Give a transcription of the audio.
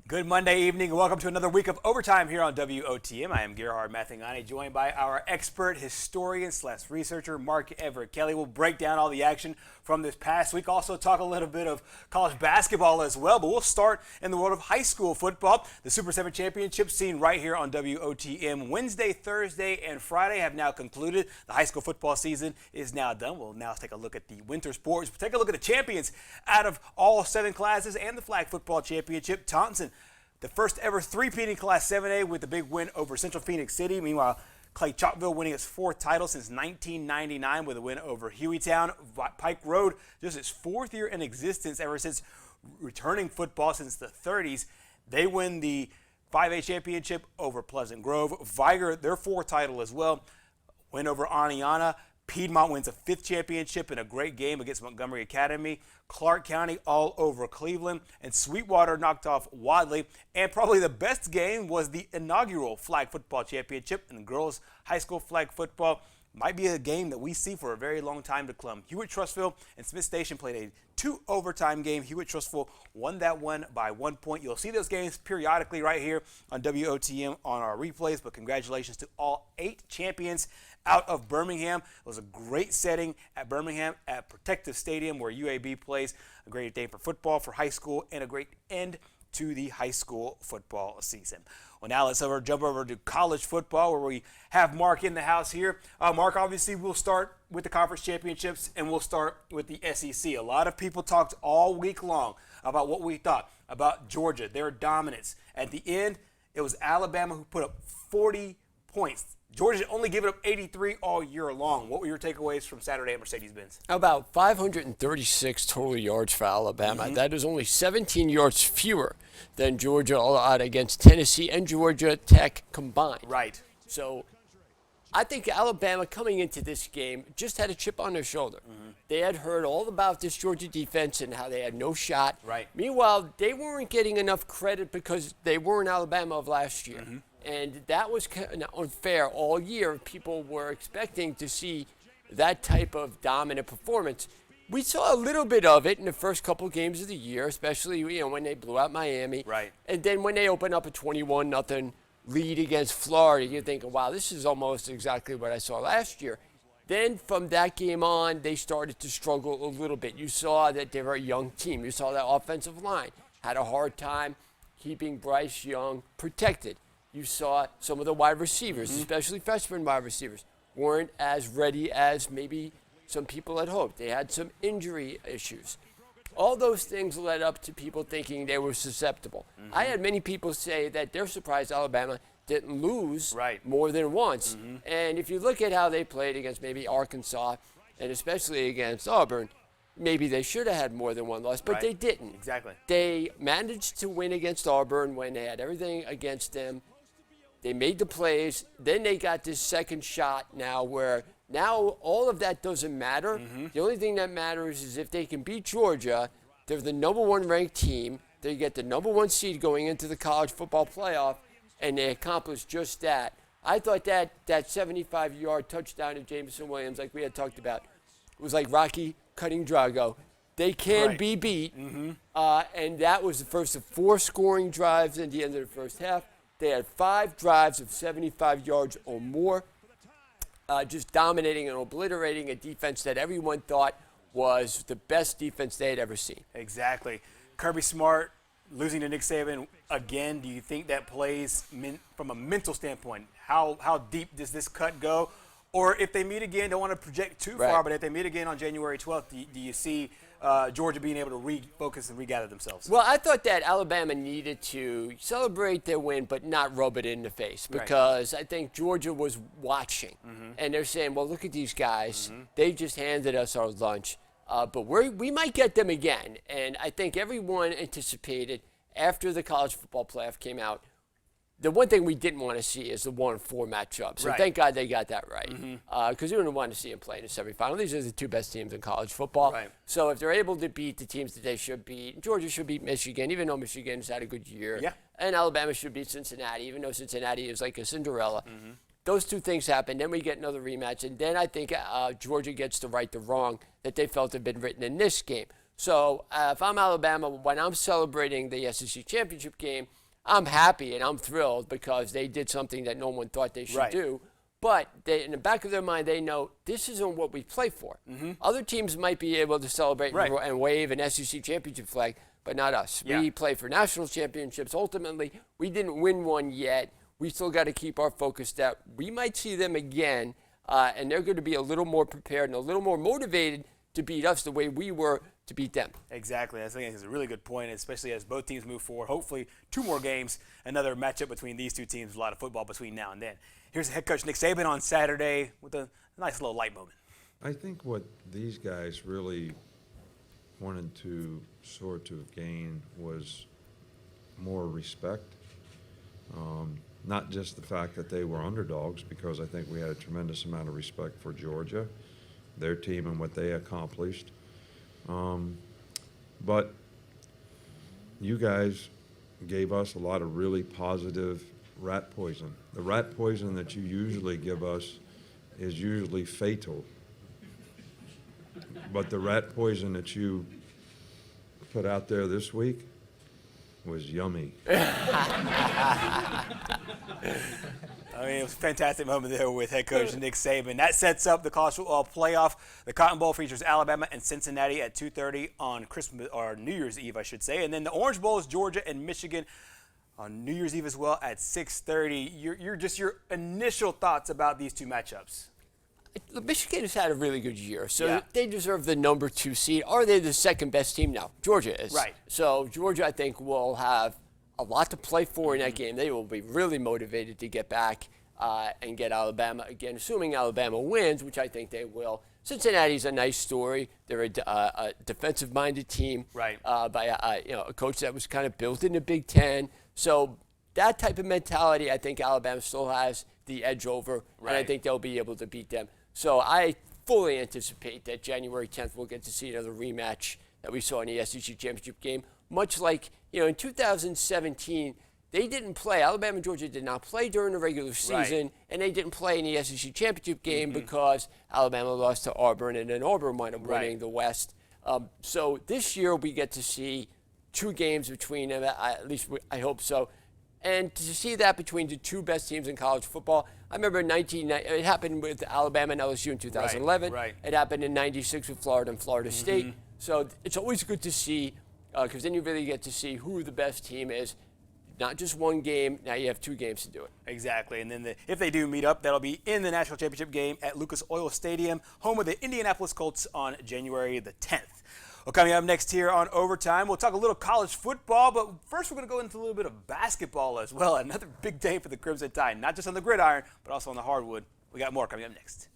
Good Monday evening and welcome to another week of overtime here on WOTM. I am Gerhard Mathangani, joined by our expert historian / researcher Mark Everett Kelly. We'll break down all the action from this past week. Also talk a little bit of college basketball as well, but we'll start in the world of high school football. The Super 7 championship seen right here on WOTM. Wednesday, Thursday, and Friday have now concluded. The high school football season is now done. We'll now take a look at the winter sports. We'll take a look at the champions out of all 7 classes and the flag football championship. Thompson, the first ever three-peat in Class 7A with the big win over Central Phoenix City. Meanwhile, Clay Chalkville winning its 4th title since 1999 with a win over Hueytown. Pike Road, just its 4th year in existence ever since returning football since the 30s. They win the 5A championship over Pleasant Grove. Viger, their 4th title as well, win over Aniana. Piedmont wins a 5th championship in a great game against Montgomery Academy. Clark County all over Cleveland. And Sweetwater knocked off Wadley. And probably the best game was the inaugural flag football championship in girls high school flag football. Might be a game that we see for a very long time to come. Hewitt-Trussville and Smith Station played a 2 overtime game. Hewitt-Trussville won that one by 1 point. You'll see those games periodically right here on WOTM on our replays, but congratulations to all 8 champions out of Birmingham. It was a great setting at Birmingham at Protective Stadium where UAB plays. A great day for football, for high school, and a great end to the high school football season. Well, now let's jump over to college football where we have Mark in the house here. Mark, obviously we'll start with the conference championships and we'll start with the SEC. A lot of people talked all week long about what we thought about Georgia, their dominance. At the end, it was Alabama who put up 40 points. Georgia only gave it up 83 all year long. What were your takeaways from Saturday at Mercedes-Benz? About 536 total yards for Alabama. Mm-hmm. That is only 17 yards fewer than Georgia allowed against Tennessee and Georgia Tech combined. Right. So I think Alabama coming into this game just had a chip on their shoulder. Mm-hmm. They had heard all about this Georgia defense and how they had no shot. Right. Meanwhile, they weren't getting enough credit because they weren't Alabama of last year. Mm-hmm. And that was kind of unfair all year. People were expecting to see that type of dominant performance. We saw a little bit of it in the first couple games of the year, especially when they blew out Miami. Right. And then when they opened up a 21-0 lead against Florida, you're thinking, wow, this is almost exactly what I saw last year. Then from that game on, they started to struggle a little bit. You saw that they were a young team. You saw that offensive line had a hard time keeping Bryce Young protected. You saw some of the wide receivers, especially freshman wide receivers, weren't as ready as maybe some people had hoped. They had some injury issues. All those things led up to people thinking they were susceptible. Mm-hmm. I had many people say that they're surprised Alabama didn't lose more than once. Mm-hmm. And if you look at how they played against maybe Arkansas and especially against Auburn, maybe they should have had more than one loss, but they didn't. Exactly. They managed to win against Auburn when they had everything against them. They made the plays. Then they got this second shot now where now all of that doesn't matter. Mm-hmm. The only thing that matters is if they can beat Georgia, they're the number 1 ranked team. They get the number 1 seed going into the college football playoff, and they accomplished just that. I thought that 75-yard touchdown to Jameson Williams, like we had talked about, was like Rocky cutting Drago. They can be beat. Mm-hmm. And that was the first of 4 scoring drives at the end of the first half. They had 5 drives of 75 yards or more, just dominating and obliterating a defense that everyone thought was the best defense they had ever seen. Exactly. Kirby Smart losing to Nick Saban again. Do you think that plays from a mental standpoint? How deep does this cut go? Or if they meet again, don't want to project too far, but if they meet again on January 12th, do you see Georgia being able to refocus and regather themselves? Well, I thought that Alabama needed to celebrate their win but not rub it in the face because I think Georgia was watching. Mm-hmm. And they're saying, well, look at these guys. Mm-hmm. They just handed us our lunch. But we might get them again. And I think everyone anticipated after the college football playoff came out, the one thing we didn't want to see is the 1-4 matchup. So thank God they got that right. Because we wouldn't want to see them play in the semifinal. These are the 2 best teams in college football. Right. So if they're able to beat the teams that they should beat, Georgia should beat Michigan, even though Michigan's had a good year. Yeah. And Alabama should beat Cincinnati, even though Cincinnati is like a Cinderella. Mm-hmm. Those 2 things happen. Then we get another rematch. And then I think Georgia gets to right the wrong that they felt had been written in this game. So if I'm Alabama, when I'm celebrating the SEC championship game, I'm happy and I'm thrilled because they did something that no one thought they should do. But in the back of their mind, they know this isn't what we play for. Other teams might be able to celebrate and wave an SEC championship flag, but not us. We play for national championships. Ultimately, we didn't win one yet. We still got to keep our focus that we might see them again, and they're going to be a little more prepared and a little more motivated to beat us the way we were to beat them. Exactly. I think it's a really good point, especially as both teams move forward. Hopefully, 2 more games, another matchup between these two teams, a lot of football between now and then. Here's head coach Nick Saban on Saturday with a nice little light moment. I think what these guys really wanted to sort of gain was more respect. Not just the fact that they were underdogs, because I think we had a tremendous amount of respect for Georgia, their team and what they accomplished. But you guys gave us a lot of really positive rat poison. The rat poison that you usually give us is usually fatal. But the rat poison that you put out there this week was yummy. I mean, it was a fantastic moment there with head coach Nick Saban. That sets up the college football playoff. The Cotton Bowl features Alabama and Cincinnati at 2:30 on Christmas or New Year's Eve, I should say. And then the Orange Bowl is Georgia and Michigan on New Year's Eve as well at 6:30. Your initial thoughts about these two matchups. Michigan has had a really good year, so they deserve the number 2 seed. Are they the second best team now? Georgia is. Right. So Georgia, I think, will have a lot to play for in that game. They will be really motivated to get back and get Alabama again, assuming Alabama wins, which I think they will. Cincinnati's a nice story. They're a defensive-minded team by a coach that was kind of built in the Big Ten. So that type of mentality, I think Alabama still has the edge over, and I think they'll be able to beat them. So I fully anticipate that January 10th we'll get to see another rematch that we saw in the SEC championship game, much like, in 2017, they didn't play. Alabama and Georgia did not play during the regular season, and they didn't play in the SEC championship game because Alabama lost to Auburn, and then Auburn wound up winning the West. So this year we get to see 2 games between them, at least I hope so. And to see that between the 2 best teams in college football, I remember it happened with Alabama and LSU in 2011. It happened in '96 with Florida and Florida State. So it's always good to see, because then you really get to see who the best team is. Not just one game, now you have 2 games to do it. Exactly, and then if they do meet up, that'll be in the national championship game at Lucas Oil Stadium, home of the Indianapolis Colts on January the 10th. Well, coming up next here on Overtime, we'll talk a little college football, but first we're going to go into a little bit of basketball as well. Another big day for the Crimson Tide, not just on the gridiron, but also on the hardwood. We got more coming up next.